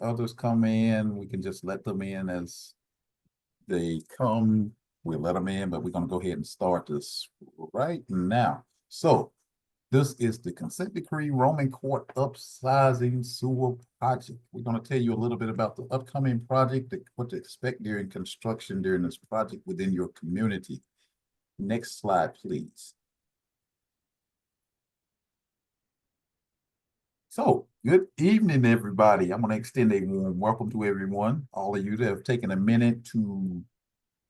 others come in, we can just let them in as they come. We'll let them in, but we're gonna go ahead and start this right now. So this is the consent decree Roman Court upsizing sewer project. We're gonna tell you a little bit about the upcoming project, what to expect during construction during this project within your community. Next slide, please. So, good evening, everybody. I'm going to extend a warm welcome to everyone. All of you that have taken a minute to,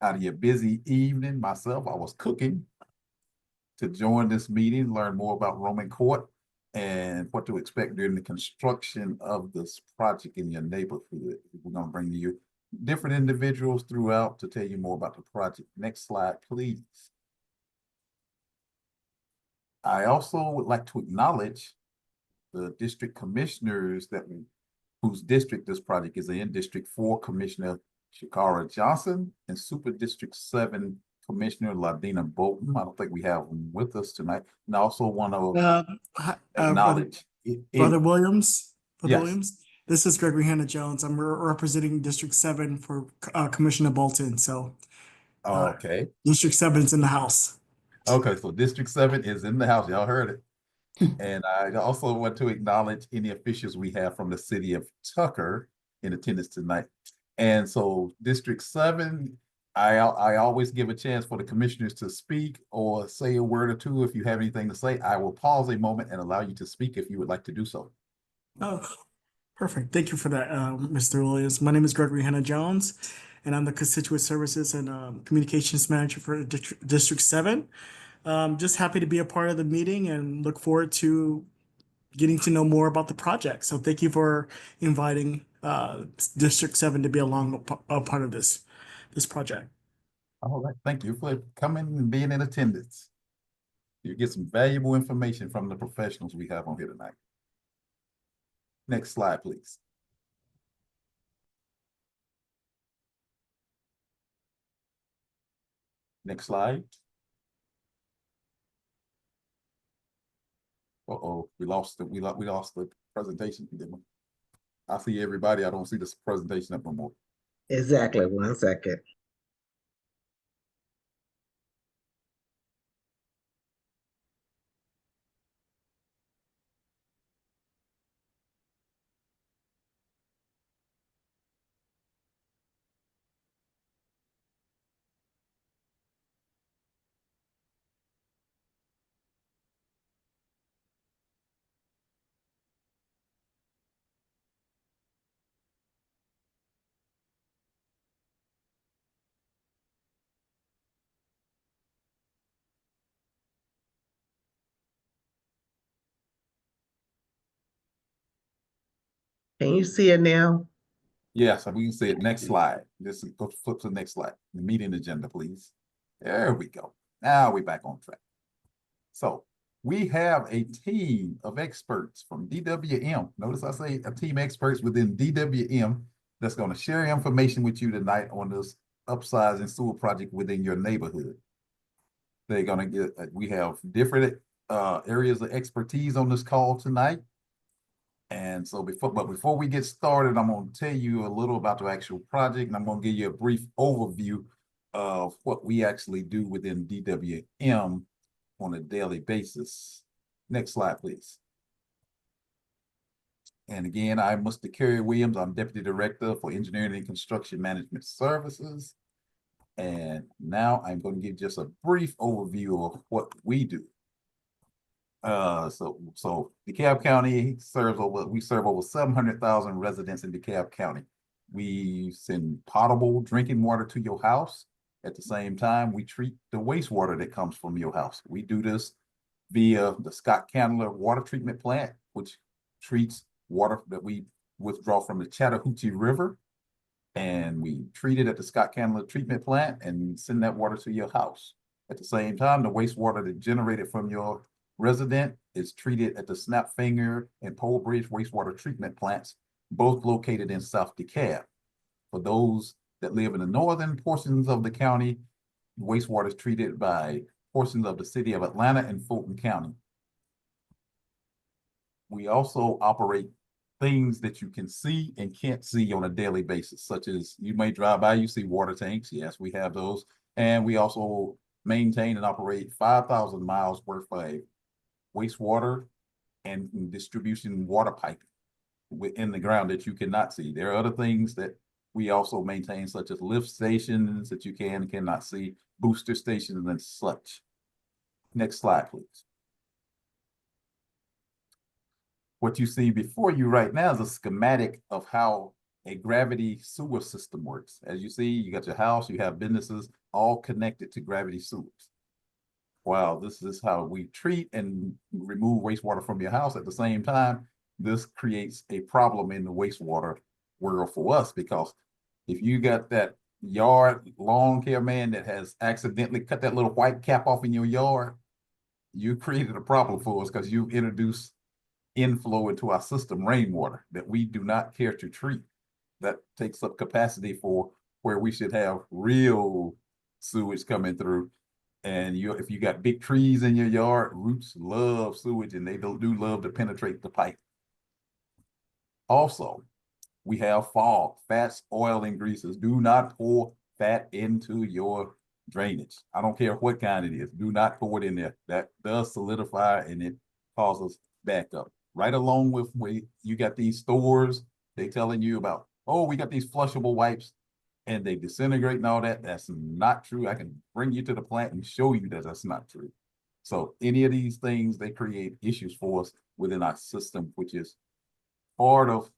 out of your busy evening, myself, I was cooking to join this meeting, learn more about Roman Court and what to expect during the construction of this project in your neighborhood. We're going to bring you different individuals throughout to tell you more about the project. Next slide, please. I also would like to acknowledge the district commissioners whose district this project is in. District 4 Commissioner Shakara Johnson and Super District 7 Commissioner Ladina Bolton. I don't think we have them with us tonight. And I also want to acknowledge Brother Williams. Yes. Williams. This is Gregory Hannah Jones. I'm representing District 7 for Commissioner Bolton. So okay. District 7 is in the house. Okay, so District 7 is in the house. Y'all heard it. And I also want to acknowledge any officials we have from the city of Tucker in attendance tonight. And so District 7, I always give a chance for the commissioners to speak or say a word or two. If you have anything to say, I will pause a moment and allow you to speak if you would like to do so. Oh, perfect. Thank you for that, Mr. Williams. My name is Gregory Hannah Jones, and I'm the Constituent Services and Communications Manager for District 7. Just happy to be a part of the meeting and look forward to getting to know more about the project. So thank you for inviting District 7 to be along a part of this project. All right, thank you for coming and being in attendance. You get some valuable information from the professionals we have on here tonight. Next slide, please. Next slide. Uh-oh, we lost the presentation. I see everybody. I don't see this presentation up no more. Exactly. 1 second. Can you see it now? Yes, we can see it. Next slide. This is go flip to the next slide. The meeting agenda, please. There we go. Now we're back on track. So we have a team of experts from DWM. Notice I say a team of experts within DWM that's going to share information with you tonight on this upsizing sewer project within your neighborhood. They're going to get, we have different areas of expertise on this call tonight. And so before we get started, I'm going to tell you a little about the actual project, and I'm going to give you a brief overview of what we actually do within DWM on a daily basis. Next slide, please. And again, I'm Mr. Kerry Williams. I'm Deputy Director for Engineering and Construction Management Services. And now I'm going to give just a brief overview of what we do. So DeKalb County we serve over 700,000 residents in DeKalb County. We send potable drinking water to your house. At the same time, we treat the wastewater that comes from your house. We do this via the Scott Candler Water Treatment Plant, which treats water that we withdraw from the Chattahoochee River. And we treat it at the Scott Candler Treatment Plant and send that water to your house. At the same time, the wastewater that's generated from your resident is treated at the Snapfinger and Pole Bridge wastewater treatment plants, both located in South DeKalb. For those that live in the northern portions of the county, wastewater is treated by portions of the city of Atlanta and Fulton County. We also operate things that you can see and can't see on a daily basis, such as you may drive by, you see water tanks. Yes, we have those. And we also maintain and operate 5,000 miles worth of wastewater and distribution water piping within the ground that you cannot see. There are other things that we also maintain, such as lift stations that you can and cannot see, booster stations and such. Next slide, please. What you see before you right now is a schematic of how a gravity sewer system works. As you see, you got your house, you have businesses all connected to gravity sewers. Wow, this is how we treat and remove wastewater from your house. At the same time, this creates a problem in the wastewater world for us, because if you got that yard lawn care man that has accidentally cut that little white cap off in your yard, you created a problem for us, because you've introduced inflow into our system, rainwater, that we do not care to treat. That takes up capacity for where we should have real sewage coming through. And if you got big trees in your yard, roots love sewage, and they do love to penetrate the pipe. Also, we have fog, fats, oil, and greases. Do not pour fat into your drainage. I don't care what kind it is. Do not pour it in there. That does solidify and it causes backup. Right along with where you got these stores, they telling you about, oh, we got these flushable wipes and they disintegrate and all that. That's not true. I can bring you to the plant and show you that that's not true. So any of these things, they create issues for us within our system, which is part of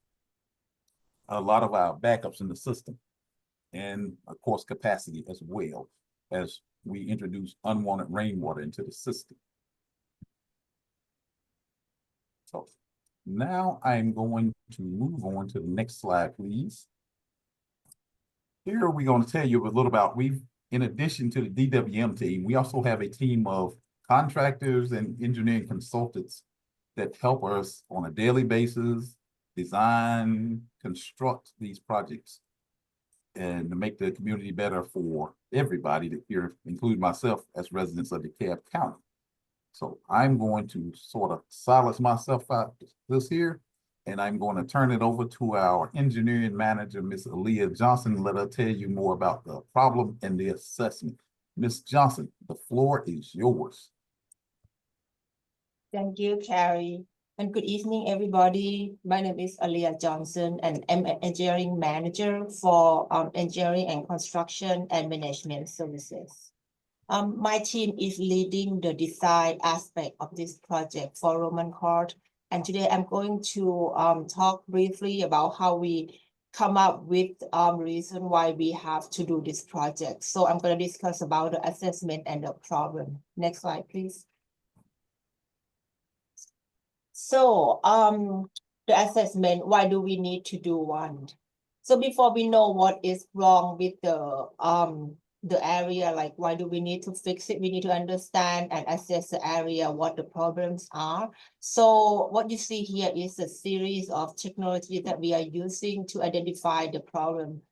a lot of our backups in the system. And of course, capacity as well, as we introduce unwanted rainwater into the system. So now I'm going to move on to the next slide, please. Here we're going to tell you a little about, in addition to the DWM team, we also have a team of contractors and engineering consultants that help us on a daily basis design, construct these projects, and to make the community better for everybody that here, including myself as residents of DeKalb County. So I'm going to sort of silence myself out this here, and I'm going to turn it over to our engineering manager, Ms. Aaliyah Johnson. Let her tell you more about the problem and the assessment. Ms. Johnson, the floor is yours. Thank you, Carrie. And good evening, everybody. My name is Aaliyah Johnson, and I'm an engineering manager for engineering and construction and management services. My team is leading the design aspect of this project for Roman Court. And today I'm going to talk briefly about how we come up with reason why we have to do this project. So I'm going to discuss about the assessment and the problem. Next slide, please. So the assessment, why do we need to do one? So before we know what is wrong with the area, like why do we need to fix it? We need to understand and assess the area, what the problems are. So what you see here is a series of technology that we are using to identify the problem.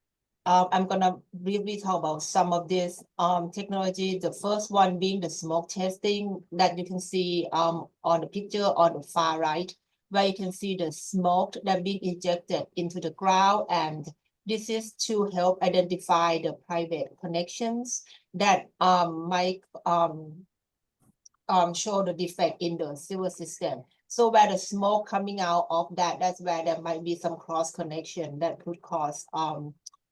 I'm gonna briefly talk about some of this technology. The first one being the smoke testing that you can see on the picture on the far right, where you can see the smoke that being injected into the ground, and this is to help identify the private connections that might show the defect in the sewer system. So where the smoke coming out of that, that's where there might be some cross connection that could cause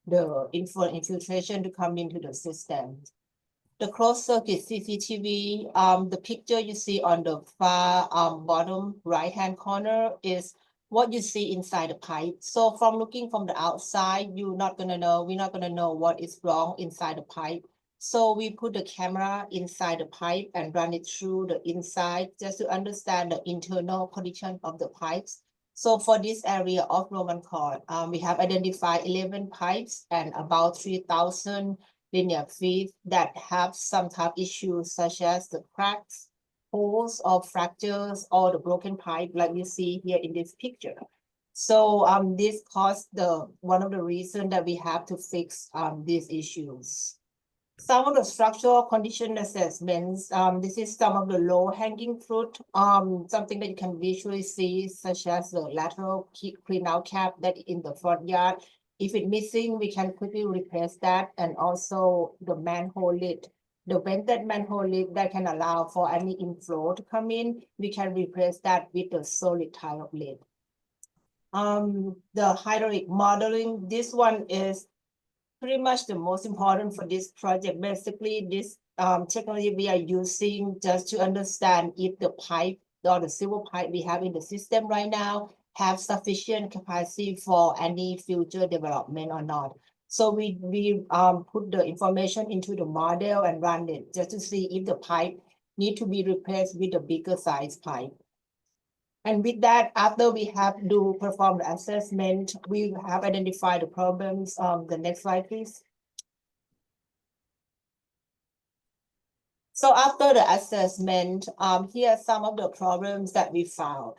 the infiltration to come into the system. The closed circuit CCTV, the picture you see on the far bottom right-hand corner is what you see inside the pipe. So from looking from the outside, we're not gonna know what is wrong inside the pipe. So we put the camera inside the pipe and run it through the inside just to understand the internal condition of the pipes. So for this area of Roman Court, we have identified 11 pipes and about 3,000 linear feet that have some type of issues such as the cracks, holes or fractures or the broken pipe like you see here in this picture. So this caused one of the reasons that we have to fix these issues. Some of the structural condition assessments, this is some of the low hanging fruit, something that you can visually see, such as the lateral clean out cap that in the front yard. If it's missing, we can quickly replace that, and also the manhole lid. The vented manhole lid that can allow for any inflow to come in, we can replace that with a solid tile lid. The hydraulic modeling, this one is pretty much the most important for this project. Basically, this technology we are using just to understand if the pipe or the silver pipe we have in the system right now have sufficient capacity for any future development or not. So we put the information into the model and run it just to see if the pipe need to be replaced with a bigger size pipe. And with that, after we have to perform the assessment, we have identified the problems. The next slide, please. So after the assessment, here are some of the problems that we found.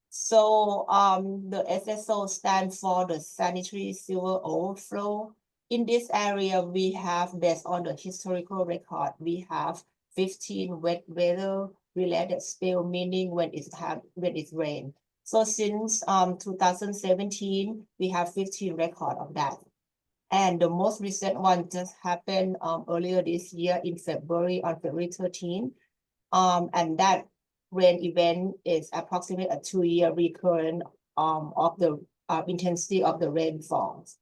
So the SSO stands for the sanitary sewer overflow. In this area, we have, based on the historical record, we have 15 wet weather related spill, meaning when it's rain. So since 2017, we have 15 record of that. And the most recent one just happened earlier this year in February, on February 13. And that rain event is approximately a 2-year recurrent of the intensity of the rainfalls.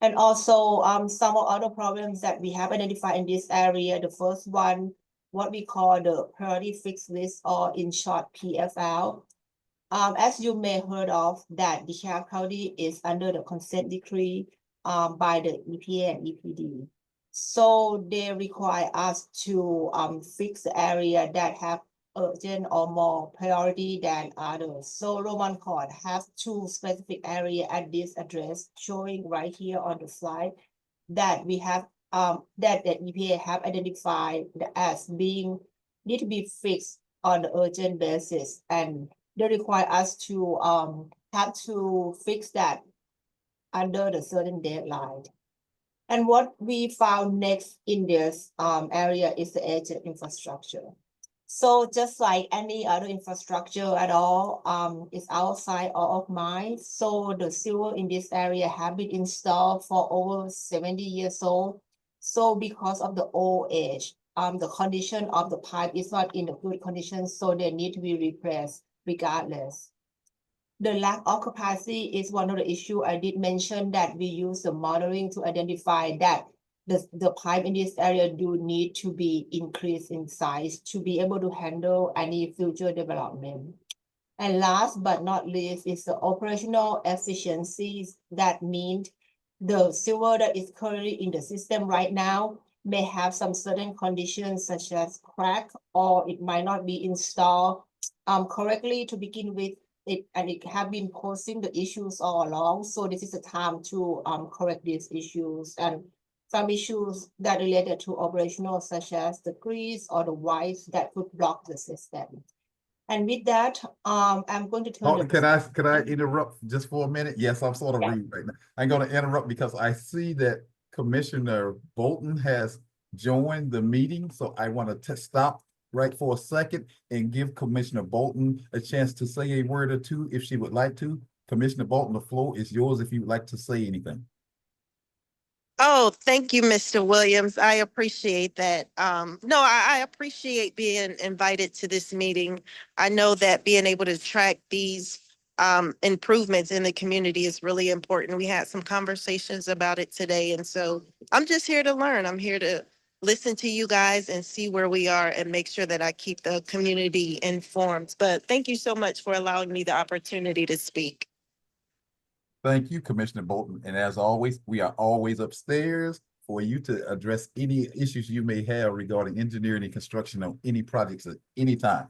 And also some other problems that we have identified in this area. The first one, what we call the priority fixed list, or in short PFL. As you may heard of, that DeKalb County is under the consent decree by the EPA and EPD. So they require us to fix the area that have urgent or more priority than others. So Roman Court have 2 specific area at this address, showing right here on the slide, that we have that the EPA have identified as being need to be fixed on the urgent basis, and they require us to have to fix that under the certain deadline. And what we found next in this area is the aging infrastructure. So just like any other infrastructure at all, it's outside of mine. So the sewer in this area have been installed for over 70 years old. So because of the old age, the condition of the pipe is not in a good condition, so they need to be replaced regardless. The lack of capacity is one of the issues. I did mention that we use the modeling to identify that the pipe in this area do need to be increased in size to be able to handle any future development. And last but not least is the operational efficiencies. That means the sewer that is currently in the system right now may have some certain conditions such as crack, or it might not be installed correctly to begin with. And it have been causing the issues all along. So this is the time to correct these issues, and some issues that related to operational, such as the grease or the wires that could block the system. And with that, I'm going to turn. Oh, could I interrupt just for a minute? Yes, I'm sort of rude right now. I'm going to interrupt because I see that Commissioner Bolton has joined the meeting. So I want to stop right for a second and give Commissioner Bolton a chance to say a word or two if she would like to. Commissioner Bolton, the floor is yours if you would like to say anything. Oh, thank you, Mr. Williams. I appreciate that. No, I appreciate being invited to this meeting. I know that being able to track these improvements in the community is really important. We had some conversations about it today, and so I'm just here to learn. I'm here to listen to you guys and see where we are and make sure that I keep the community informed. But thank you so much for allowing me the opportunity to speak. Thank you, Commissioner Bolton. And as always, we are always upstairs for you to address any issues you may have regarding engineering and construction on any projects at any time.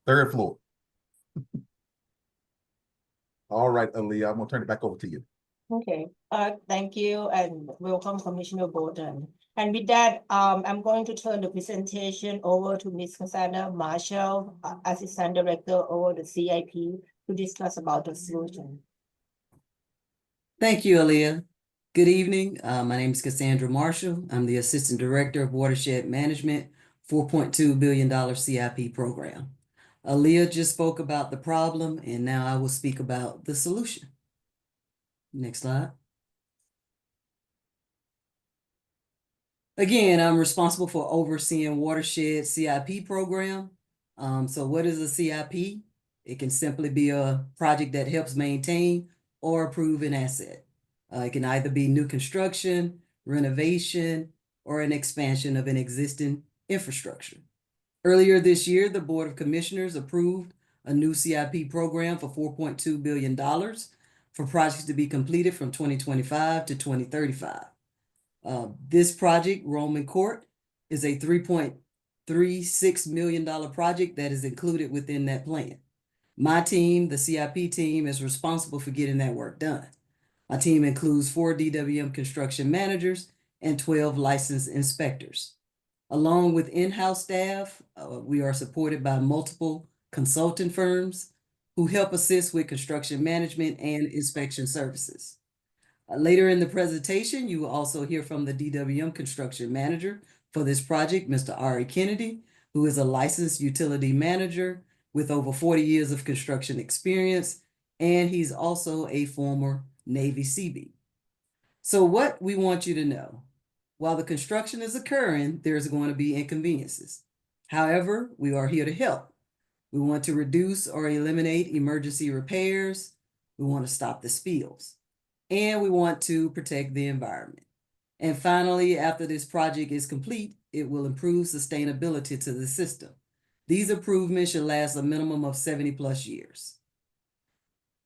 3rd floor. All right, Aaliyah, I'm gonna turn it back over to you. Okay, thank you and welcome, Commissioner Bolton. And with that, I'm going to turn the presentation over to Ms. Cassandra Marshall, Assistant Director over the CIP, to discuss about the solution. Thank you, Aaliyah. Good evening. My name is Cassandra Marshall. I'm the Assistant Director of Watershed Management, $4.2 billion CIP program. Aaliyah just spoke about the problem, and now I will speak about the solution. Next slide. Again, I'm responsible for overseeing Watershed CIP program. So what is a CIP? It can simply be a project that helps maintain or improve an asset. It can either be new construction, renovation, or an expansion of an existing infrastructure. Earlier this year, the Board of Commissioners approved a new CIP program for $4.2 billion for projects to be completed from 2025 to 2035. This project, Roman Court, is a $3.36 million project that is included within that plan. My team, the CIP team, is responsible for getting that work done. My team includes 4 DWM construction managers and 12 licensed inspectors. Along with in-house staff, we are supported by multiple consulting firms who help assist with construction management and inspection services. Later in the presentation, you will also hear from the DWM construction manager for this project, Mr. Ari Kennedy, who is a licensed utility manager with over 40 years of construction experience, and he's also a former Navy Seabee. So what we want you to know, while the construction is occurring, there's going to be inconveniences. However, we are here to help. We want to reduce or eliminate emergency repairs. We want to stop the spills. And we want to protect the environment. And finally, after this project is complete, it will improve sustainability to the system. These improvements should last a minimum of 70+ years.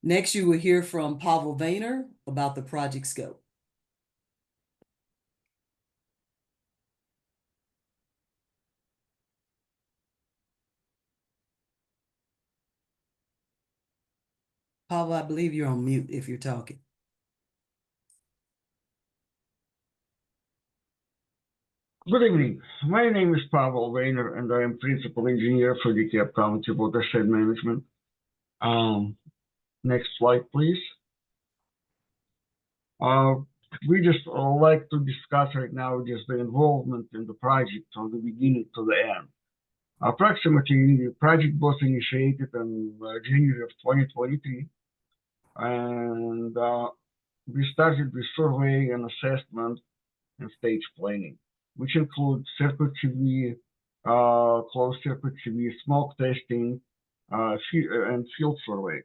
Next, you will hear from Pavel Vayner about the project scope. Pavel, I believe you're on mute if you're talking. Good evening. My name is Pavel Vayner, and I am Principal Engineer for DeKalb County Watershed Management. Next slide, please. We just like to discuss right now just the involvement in the project from the beginning to the end. Approximately, the project was initiated in January of 2023, and we started with survey and assessment and stage planning, which includes circuit CV, closed circuit CV, smoke testing, and field survey.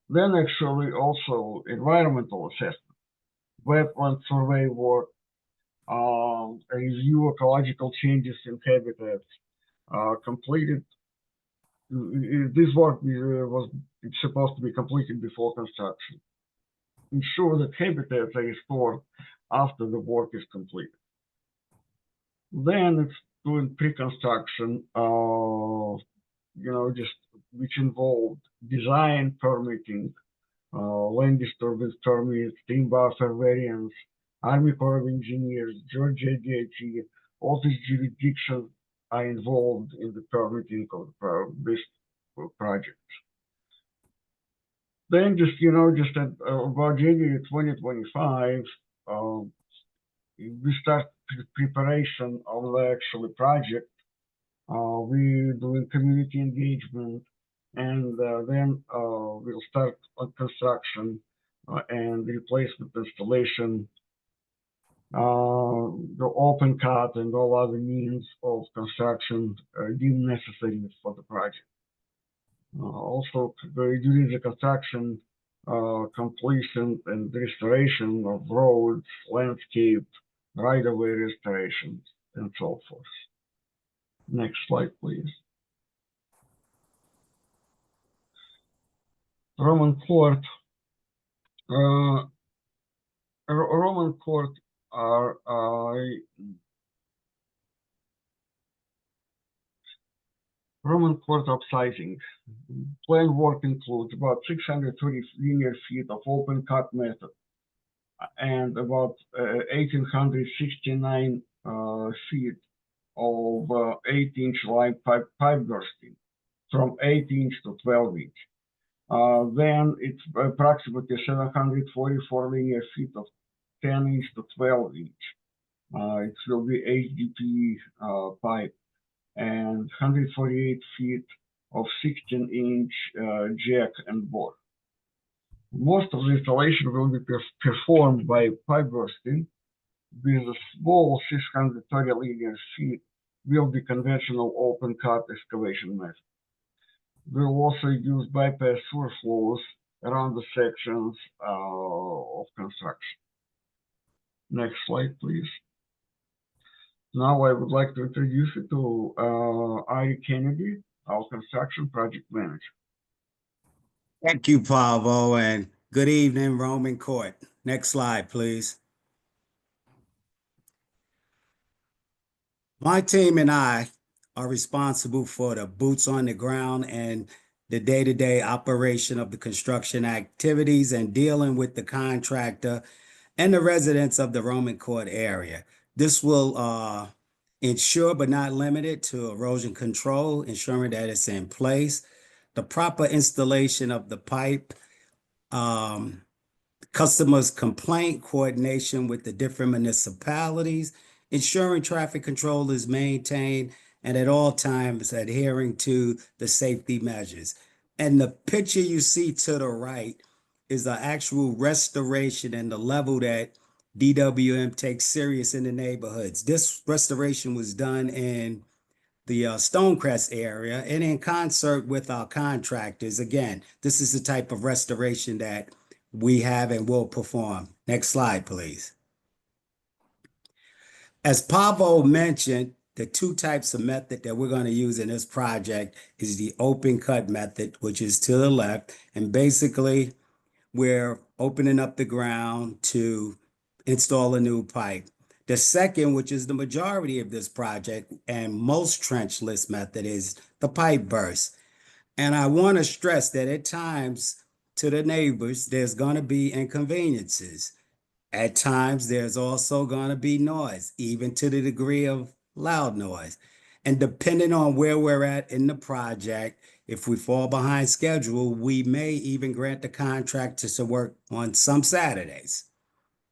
Then actually also environmental assessment, wetland survey work, review ecological changes in habitats, completed. This work was supposed to be completed before construction. Ensure that habitats are restored after the work is completed. Then it's doing pre-construction, just which involved design, permitting, land disturbance permits, stream buffer variance, Army Corps of Engineers, Georgia DOT, all these jurisdictions are involved in the permitting of this project. Then just at about January 2025, we start preparation of the actual project. We're doing community engagement, and then we'll start on construction and replacement installation, the open cut and all other means of construction deemed necessary for the project. Also, during the construction, completion and restoration of roads, landscape, right-of-way restorations, and so forth. Next slide, please. Roman Court. Roman Court are Roman Court upsizing. Plan work includes about 630 linear feet of open cut method and about 1,869 feet of 8-inch line pipe bursting from 8-inch to 12-inch. Then it's approximately 744 linear feet of 10 inch to 12 inch. It will be HDPE pipe and 148 feet of 16 inch jack and bore. Most of the installation will be performed by pipe bursting, with a small 630 linear feet will be conventional open cut excavation method. We'll also use bypass sewer flows around the sections of construction. Next slide, please. Now I would like to introduce you to Ari Kennedy, our construction project manager. Thank you, Pavo, and good evening, Roman Court. Next slide, please. My team and I are responsible for the boots on the ground and the day-to-day operation of the construction activities and dealing with the contractor and the residents of the Roman Court area. This will ensure, but not limited to, erosion control, ensuring that it's in place, the proper installation of the pipe, customers' complaint coordination with the different municipalities, ensuring traffic control is maintained, and at all times adhering to the safety measures. And the picture you see to the right is the actual restoration and the level that DWM takes serious in the neighborhoods. This restoration was done in the Stonecrest area and in concert with our contractors. Again, this is the type of restoration that we have and will perform. Next slide, please. As Pavo mentioned, the two types of method that we're going to use in this project is the open cut method, which is to the left. And basically, we're opening up the ground to install a new pipe. The second, which is the majority of this project and most trenchless method, is the pipe burst. And I want to stress that at times to the neighbors, there's going to be inconveniences. At times, there's also going to be noise, even to the degree of loud noise. And depending on where we're at in the project, if we fall behind schedule, we may even grant the contractor to work on some Saturdays.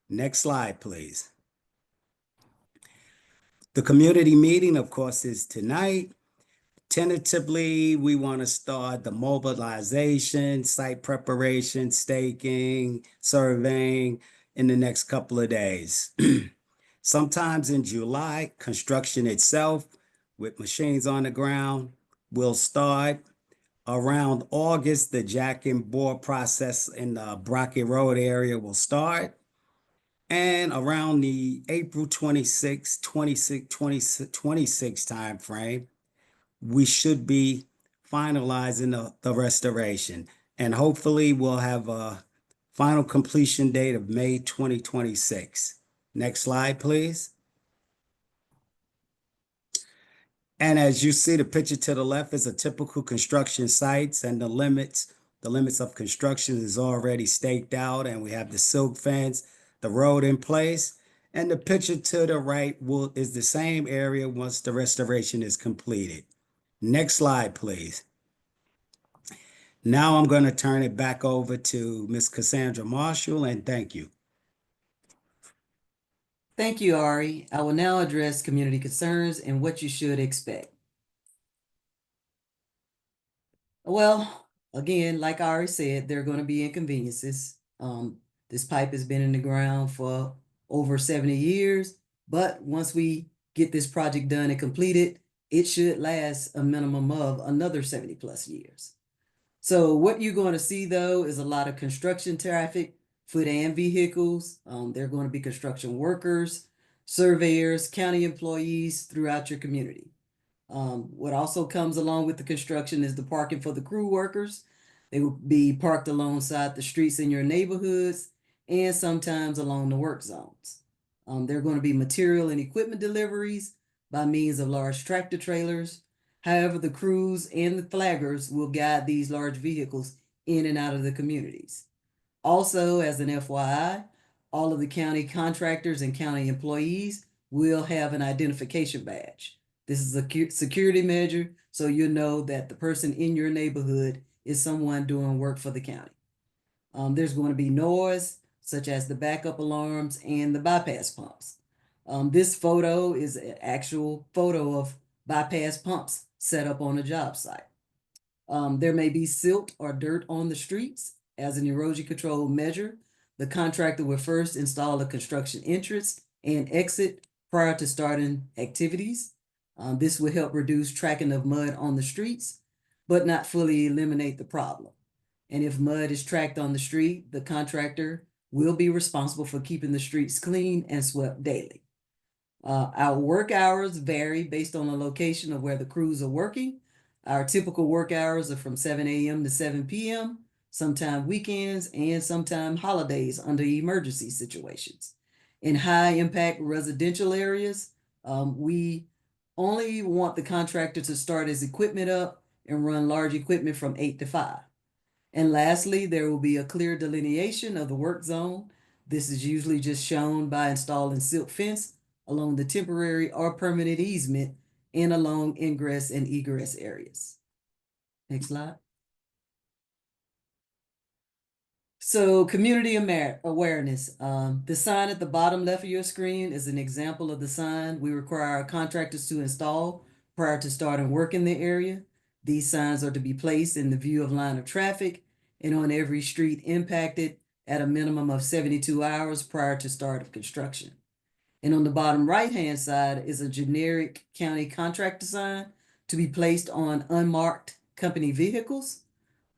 Next slide, please. The community meeting, of course, is tonight. Tentatively, we want to start the mobilization, site preparation, staking, surveying in the next couple of days. Sometimes in July, construction itself with machines on the ground will start. Around August, the jack and bore process in the Brockett Road area will start. And around the April 26 timeframe, we should be finalizing the restoration. And hopefully we'll have a final completion date of May 2026. Next slide, please. And as you see, the picture to the left is a typical construction sites, and the limits of construction is already staked out, and we have the silk fence, the road in place. And the picture to the right is the same area once the restoration is completed. Next slide, please. Now I'm going to turn it back over to Ms. Cassandra Marshall, and thank you. Thank you, Ari. I will now address community concerns and what you should expect. Well, again, like Ari said, there are going to be inconveniences. This pipe has been in the ground for over 70 years, but once we get this project done and completed, it should last a minimum of another 70 plus years. So what you're going to see, though, is a lot of construction traffic, foot and vehicles. There are going to be construction workers, surveyors, county employees throughout your community. What also comes along with the construction is the parking for the crew workers. They will be parked alongside the streets in your neighborhoods and sometimes along the work zones. There are going to be material and equipment deliveries by means of large tractor trailers. However, the crews and the flaggers will guide these large vehicles in and out of the communities. Also, as an FYI, all of the county contractors and county employees will have an identification badge. This is a security measure, so you know that the person in your neighborhood is someone doing work for the county. There's going to be noise, such as the backup alarms and the bypass pumps. This photo is an actual photo of bypass pumps set up on a job site. There may be silt or dirt on the streets. As an erosion control measure, the contractor will first install a construction entrance and exit prior to starting activities. This will help reduce tracking of mud on the streets, but not fully eliminate the problem. And if mud is tracked on the street, the contractor will be responsible for keeping the streets clean and swept daily. Our work hours vary based on the location of where the crews are working. Our typical work hours are from 7 a.m. to 7 p.m., sometimes weekends, and sometimes holidays under emergency situations. In high impact residential areas, we only want the contractor to start his equipment up and run large equipment from 8 to 5. And lastly, there will be a clear delineation of the work zone. This is usually just shown by installing silt fence along the temporary or permanent easement and along ingress and egress areas. Next slide. So community awareness. The sign at the bottom left of your screen is an example of the sign we require our contractors to install prior to starting work in the area. These signs are to be placed in the view of line of traffic and on every street impacted at a minimum of 72 hours prior to start of construction. And on the bottom right-hand side is a generic county contractor sign to be placed on unmarked company vehicles.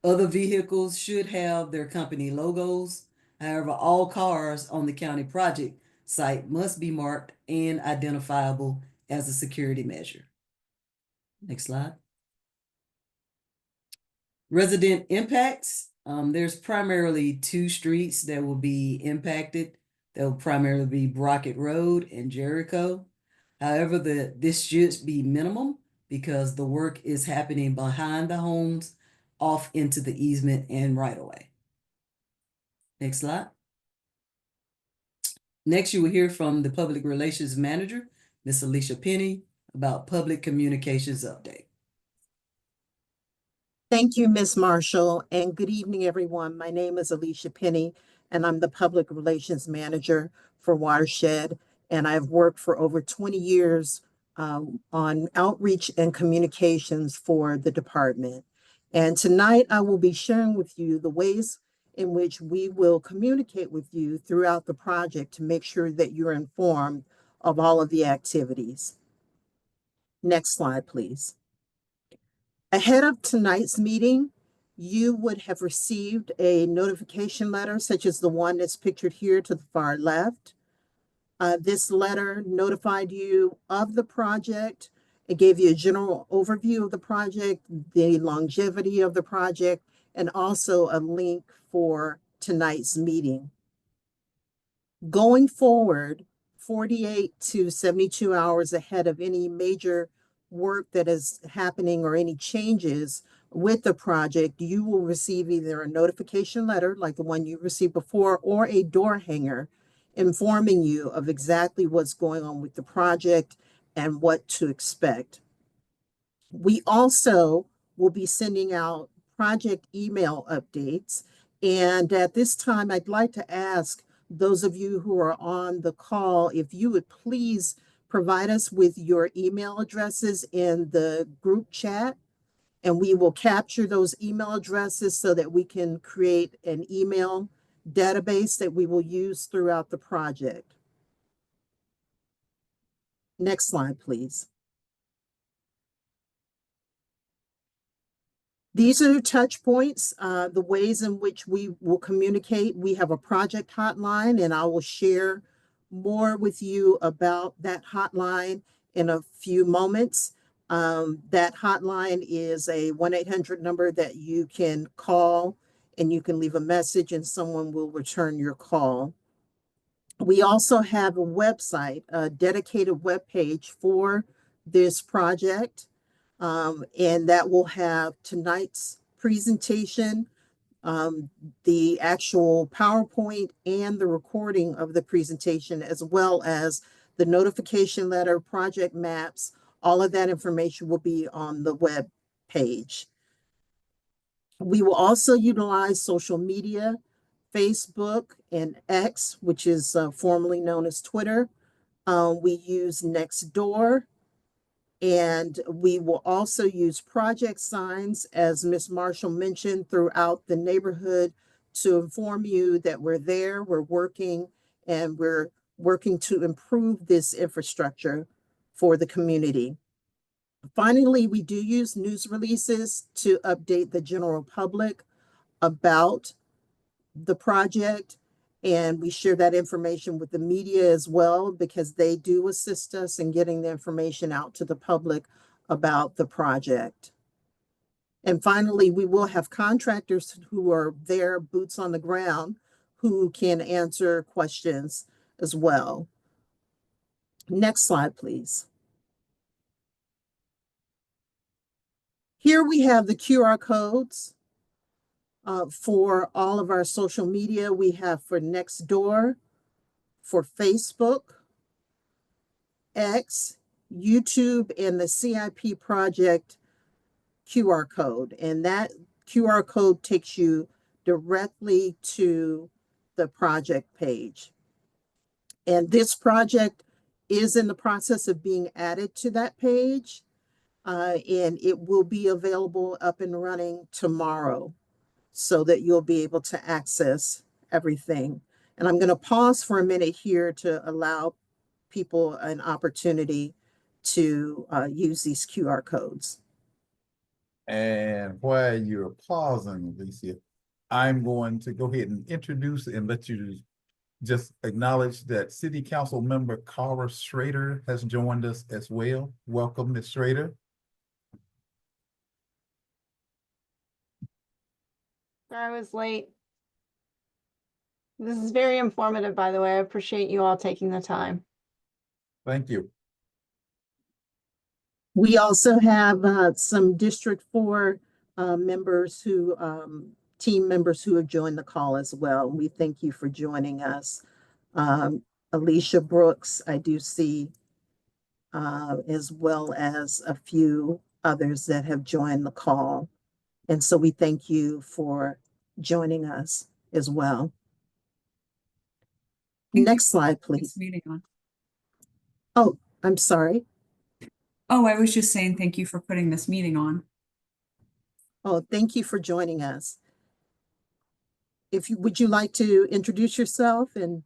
Other vehicles should have their company logos. However, all cars on the county project site must be marked and identifiable as a security measure. Next slide. Resident impacts. There's primarily 2 streets that will be impacted. That will primarily be Brockett Road and Jericho. However, this should be minimum because the work is happening behind the homes off into the easement and right away. Next slide. Next, you will hear from the Public Relations Manager, Ms. Alicia Penny, about Public Communications Update. Thank you, Ms. Marshall, and good evening, everyone. My name is Alicia Penny, and I'm the Public Relations Manager for Watershed, and I've worked for over 20 years on outreach and communications for the department. And tonight I will be sharing with you the ways in which we will communicate with you throughout the project to make sure that you're informed of all of the activities. Next slide, please. Ahead of tonight's meeting, you would have received a notification letter such as the one that's pictured here to the far left. This letter notified you of the project. It gave you a general overview of the project, the longevity of the project, and also a link for tonight's meeting. Going forward, 48 to 72 hours ahead of any major work that is happening or any changes with the project, you will receive either a notification letter like the one you received before or a door hanger informing you of exactly what's going on with the project and what to expect. We also will be sending out project email updates. And at this time, I'd like to ask those of you who are on the call, if you would please provide us with your email addresses in the group chat, and we will capture those email addresses so that we can create an email database that we will use throughout the project. Next slide, please. These are the touch points, the ways in which we will communicate. We have a project hotline, and I will share more with you about that hotline in a few moments. That hotline is a 1-800 number that you can call and you can leave a message and someone will return your call. We also have a website, a dedicated webpage for this project. And that will have tonight's presentation, the actual PowerPoint and the recording of the presentation, as well as the notification letter, project maps. All of that information will be on the web page. We will also utilize social media, Facebook and X, which is formerly known as Twitter. We use Nextdoor, and we will also use project signs, as Ms. Marshall mentioned, throughout the neighborhood to inform you that we're there, we're working, and we're working to improve this infrastructure for the community. Finally, we do use news releases to update the general public about the project, and we share that information with the media as well, because they do assist us in getting the information out to the public about the project. And finally, we will have contractors who are there, boots on the ground, who can answer questions as well. Next slide, please. Here we have the QR codes for all of our social media. We have for Nextdoor, for Facebook, X, YouTube, and the CIP project QR code. And that QR code takes you directly to the project page. And this project is in the process of being added to that page. And it will be available up and running tomorrow so that you'll be able to access everything. And I'm going to pause for a minute here to allow people an opportunity to use these QR codes. And while you're pausing, Alicia, I'm going to go ahead and introduce and let you just acknowledge that City Council member Cara Schrader has joined us as well. Welcome, Ms. Schrader. I was late. This is very informative, by the way. I appreciate you all taking the time. Thank you. We also have some District 4 members who, team members who have joined the call as well. We thank you for joining us. Alicia Brooks, I do see, as well as a few others that have joined the call. And so we thank you for joining us as well. Next slide, please. Meeting on. Oh, I'm sorry. Oh, I was just saying thank you for putting this meeting on. Oh, thank you for joining us. Would you like to introduce yourself and?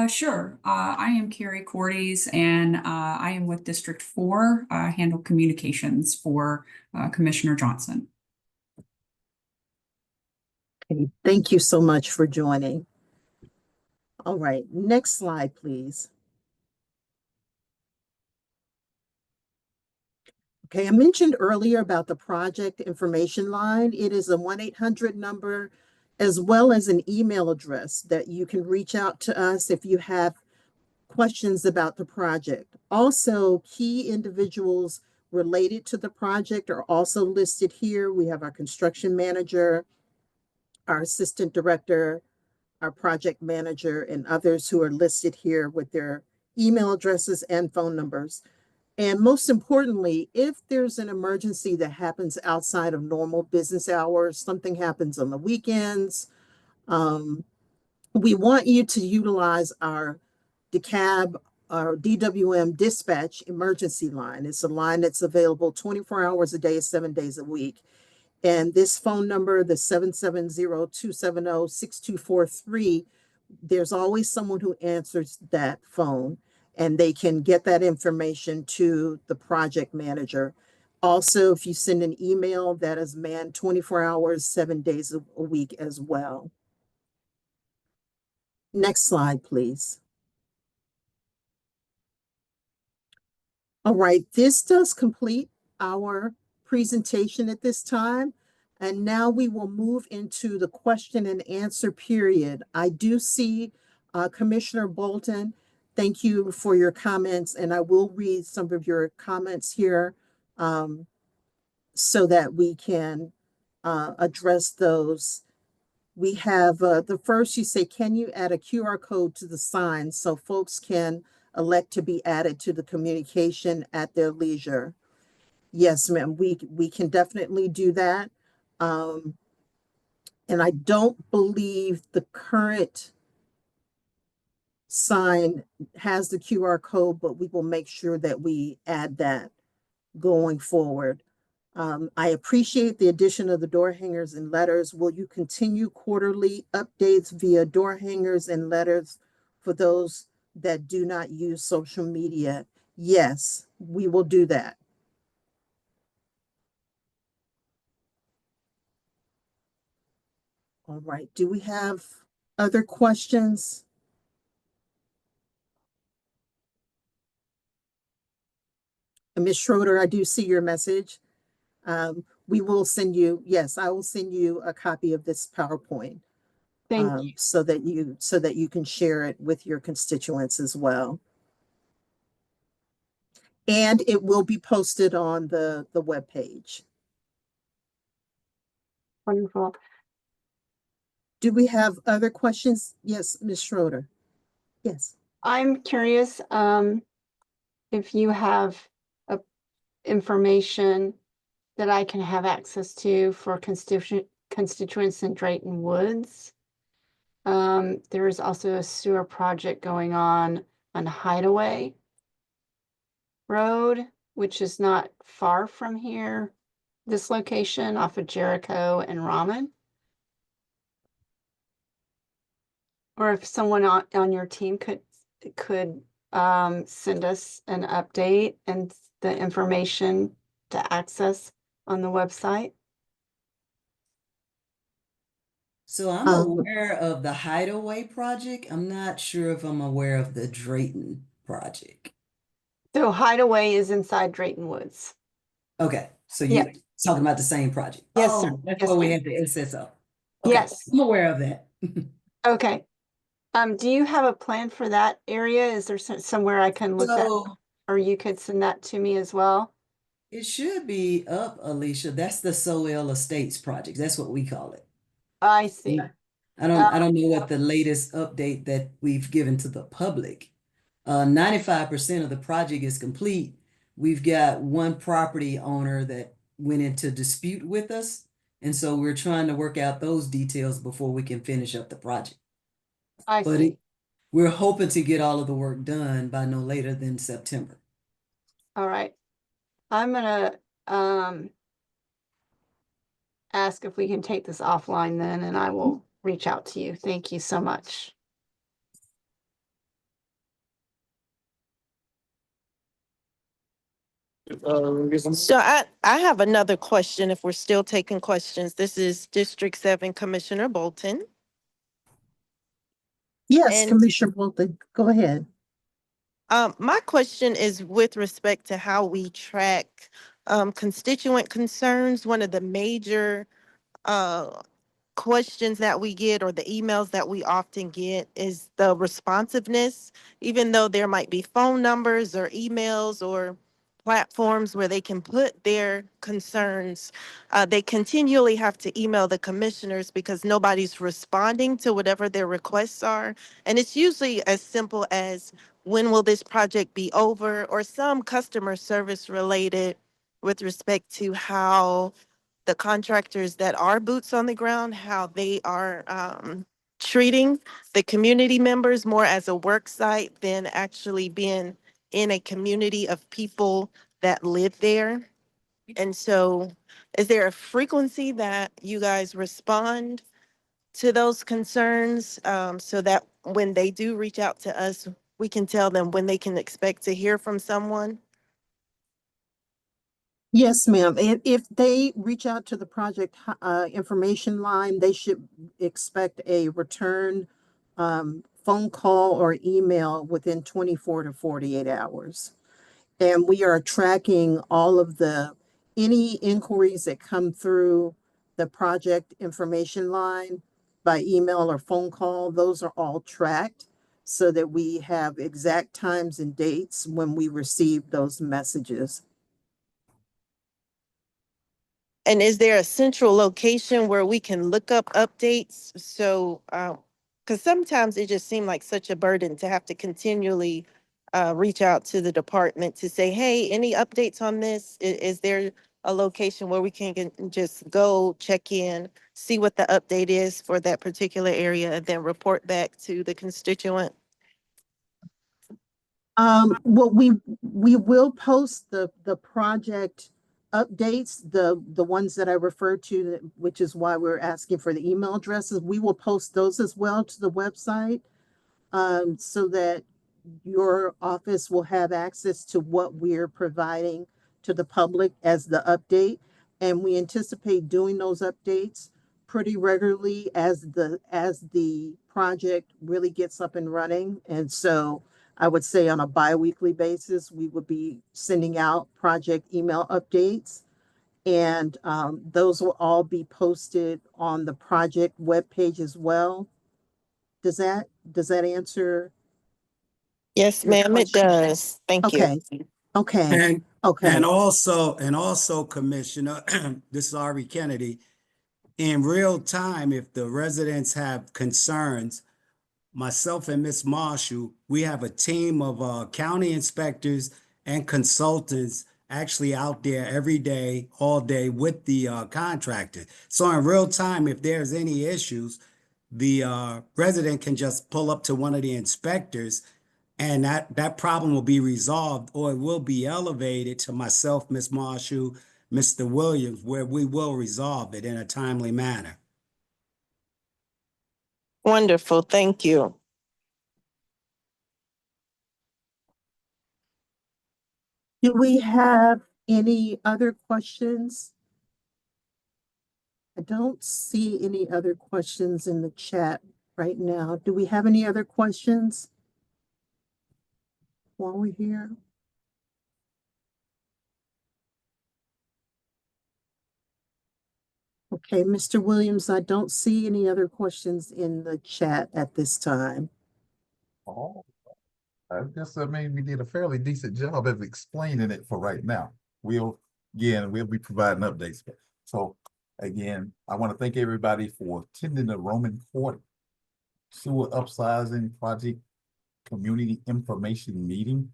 Sure. I am Carrie Cordes, and I am with District 4, handle communications for Commissioner Johnson. Okay, thank you so much for joining. All right, next slide, please. Okay, I mentioned earlier about the project information line. It is a 1-800 number, as well as an email address that you can reach out to us if you have questions about the project. Also, key individuals related to the project are also listed here. We have our construction manager, our assistant director, our project manager, and others who are listed here with their email addresses and phone numbers. And most importantly, if there's an emergency that happens outside of normal business hours, something happens on the weekends, we want you to utilize our DeKalb, our DWM dispatch emergency line. It's a line that's available 24 hours a day, 7 days a week. And this phone number, the 770-270-6243, there's always someone who answers that phone, and they can get that information to the project manager. Also, if you send an email, that is manned 24 hours, 7 days a week as well. Next slide, please. All right, this does complete our presentation at this time. And now we will move into the question and answer period. I do see Commissioner Bolton. Thank you for your comments, and I will read some of your comments here so that we can address those. We have the first, you say, can you add a QR code to the sign so folks can elect to be added to the communication at their leisure? Yes, ma'am, we can definitely do that. And I don't believe the current sign has the QR code, but we will make sure that we add that going forward. I appreciate the addition of the door hangers and letters. Will you continue quarterly updates via door hangers and letters for those that do not use social media? Yes, we will do that. All right, do we have other questions? Ms. Schroeder, I do see your message. We will send you, yes, I will send you a copy of this PowerPoint. Thank you. So that you can share it with your constituents as well. And it will be posted on the webpage. Wonderful. Do we have other questions? Yes, Ms. Schroeder. Yes. I'm curious, if you have information that I can have access to for constituents in Drayton Woods. There is also a sewer project going on Hideaway Road, which is not far from here. This location off of Jericho and Ramen. Or if someone on your team could send us an update and the information to access on the website. So I'm aware of the Hideaway project. I'm not sure if I'm aware of the Drayton project. So Hideaway is inside Drayton Woods. Okay, so Yeah. you're talking about the same project? Yes, sir. Oh, that's Yes, why we ma'am. had the SSO. Okay, Yes. I'm aware of that. Okay. Do you have a plan for that area? Is there somewhere I can look that, So or you could send that to me as well? it should be up, Alicia. That's the Soel Estates project. That's what we call it. I see. I don't know what the latest update that we've given to the public. 95% of the project is complete. We've got one property owner that went into dispute with us. And so we're trying to work out those details before we can finish up the project. I But see. we're hoping to get all of the work done by no later than September. All right. I'm gonna ask if we can take this offline then, and I will reach out to you. Thank you so much. So I have another question if we're still taking questions. This is District 7 Commissioner Bolton. Yes, And- Commissioner Bolton, go ahead. My question is with respect to how we track constituent concerns. One of the major questions that we get or the emails that we often get is the responsiveness, even though there might be phone numbers or emails or platforms where they can put their concerns. They continually have to email the commissioners because nobody's responding to whatever their requests are. And it's usually as simple as, when will this project be over? Or some customer service related with respect to how the contractors that are boots on the ground, how they are treating the community members more as a work site than actually being in a community of people that live there. And so is there a frequency that you guys respond to those concerns, so that when they do reach out to us, we can tell them when they can expect to hear from someone? Yes, ma'am. If they reach out to the project information line, they should expect a return phone call or email within 24 to 48 hours. And we are tracking all of any inquiries that come through the project information line by email or phone call. Those are all tracked so that we have exact times and dates when we receive those messages. And is there a central location where we can look up updates? So, because sometimes it just seemed like such a burden to have to continually reach out to the department to say, hey, any updates on this? Is there a location where we can just go check in, see what the update is for that particular area, and then report back to the constituent? Well, we will post the project updates, the ones that I referred to, which is why we're asking for the email addresses. We will post those as well to the website, so that your office will have access to what we're providing to the public as the update. And we anticipate doing those updates pretty regularly as the project really gets up and running. And so I would say on a bi-weekly basis, we would be sending out project email updates. And those will all be posted on the project webpage as well. Does that answer? Yes, Your ma'am, it question? does. Thank you. Okay, okay, And okay. and also, Commissioner, this is Ari Kennedy. In real time, if the residents have concerns, myself and Ms. Marshall, we have a team of county inspectors and consultants actually out there every day, all day with the contractor. So in real time, if there's any issues, the resident can just pull up to one of the inspectors, and that problem will be resolved, or it will be elevated to myself, Ms. Marshall, Mr. Williams, where we will resolve it in a timely manner. Wonderful, thank you. Do we have any other questions? I don't see any other questions in the chat right now. Do we have any other questions while we're here? Okay, Mr. Williams, I don't see any other questions in the chat at this time. Oh, I guess that means we did a fairly decent job of explaining it for right now. We'll be providing updates. So again, I want to thank everybody for attending the Roman Court Sewer Upsizing Project Community Information Meeting.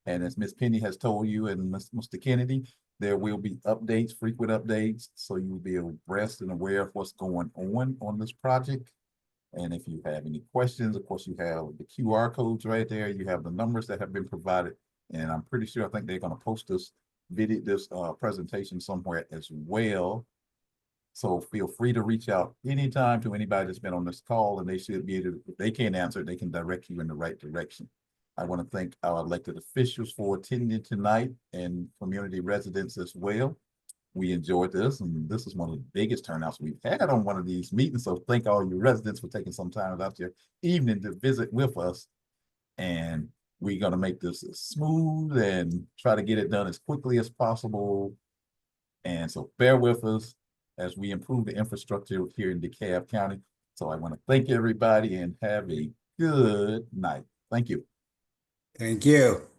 And as Ms. Penny has told you and Mr. Kennedy, there will be updates, frequent updates, so you'll be abreast and aware of what's going on this project. And if you have any questions, of course, you have the QR codes right there. You have the numbers that have been provided. And I'm pretty sure, I think they're going to post this presentation somewhere as well. So feel free to reach out anytime to anybody that's been on this call, and they should be able to, if they can't answer, they can direct you in the right direction. I want to thank our elected officials for attending tonight and community residents as well. We enjoyed this, and this is one of the biggest turnouts we've had on one of these meetings. So thank all you residents for taking some time out your evening to visit with us. And we're going to make this smooth and try to get it done as quickly as possible. And so bear with us as we improve the infrastructure here in DeKalb County. So I want to thank everybody and have a good night. Thank you. Thank you.